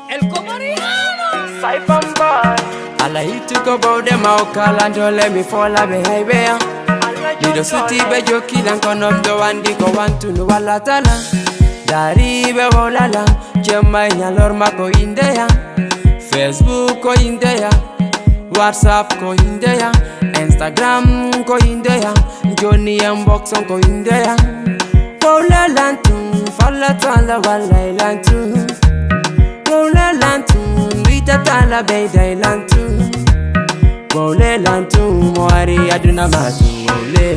El Comariano. Cypher boy. All I hit to go about them out call and don't let me fall behind there. You the city be jo kill and come up the one di go want to know wala tala. Dari be volala, chema nyalor ma ko indeya. Facebook ko indeya, WhatsApp ko indeya, Instagram ko indeya, Johnny inbox ko indeya. Paula lantu, falla tala wala lantu. Paula lantu, vita tala beida lantu. Paula lantu, moari aduna matu wole.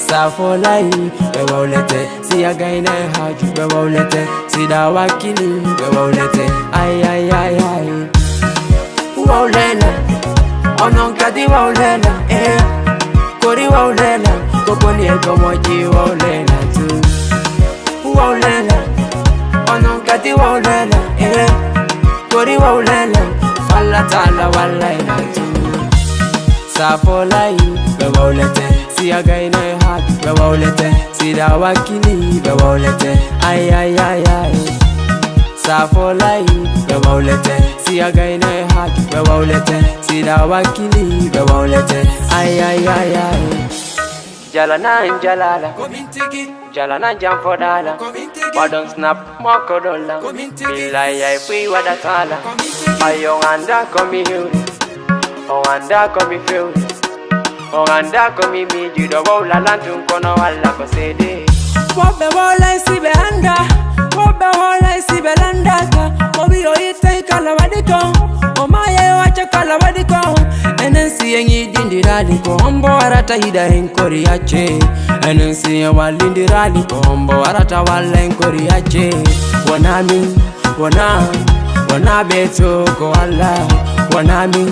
Safolai, be wolete, si againa haju be wolete, si da wakili be wolete, ay ay ay ay. Wolela, ononkadi wolela, kori wolela, kokoni ekomoji wolela tu. Wolela, ononkadi wolela, kori wolela, falla tala walaila tu. Safolai, be wolete, si againa haju be wolete, si da wakili be wolete, ay ay ay ay. Safolai, be wolete, si againa haju be wolete, si da wakili be wolete, ay ay ay ay. Jalana jalala, jalana jam for dala, wadon snap moko dola, bilai ay free wadatala, ayong anda komi hiuri, anda komi fiuri. Onganda komi miji do wola lantu kono wala ko sede. Wobe wola isi be anda, wobe wola isi be landaka. Obi oite kala wadiko, omaye wacha kala wadiko. Enensi yengi dindirali ko ombo arata hida enkori ache. Enensi ye walindirali ko ombo arata wala enkori ache. Wanami, wana beto ko wala. Wanami,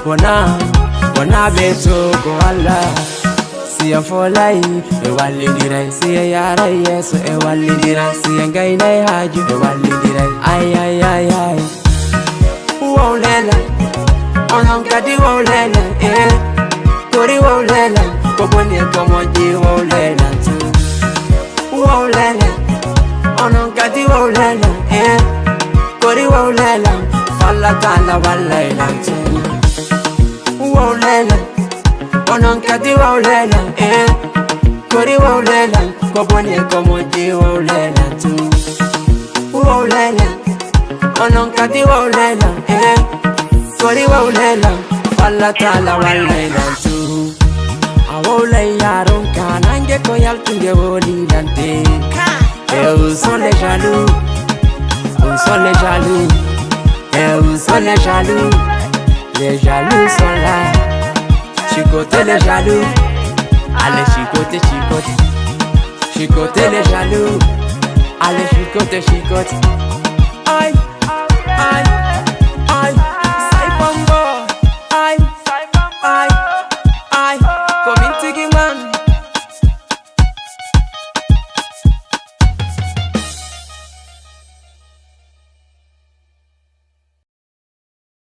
wana beto ko wala. Siya folai, walindira. Siya yara yeso, walindira. Siya gaina haju, walindira. Ay ay ay ay. Wolela, ononkadi wolela, kori wolela, kokoni ekomoji wolela tu. Wolela, ononkadi wolela, kori wolela, falla tala walaila tu. Wolela, ononkadi wolela, kori wolela, kokoni ekomoji wolela tu. Wolela, ononkadi wolela, kori wolela, falla tala walaila tu. Awole yaron kanange ko yaltunge woli dante. Où sont les jaloux? Où sont les jaloux? Où sont les jaloux? Les jaloux sont là. Chicoter les jaloux. Allez chicoter, chicoter. Chicoter les jaloux. Allez chicoter, chicoter. Aïe, aïe, aïe. Cypher boy. Aïe, aïe, aïe. Coming to man.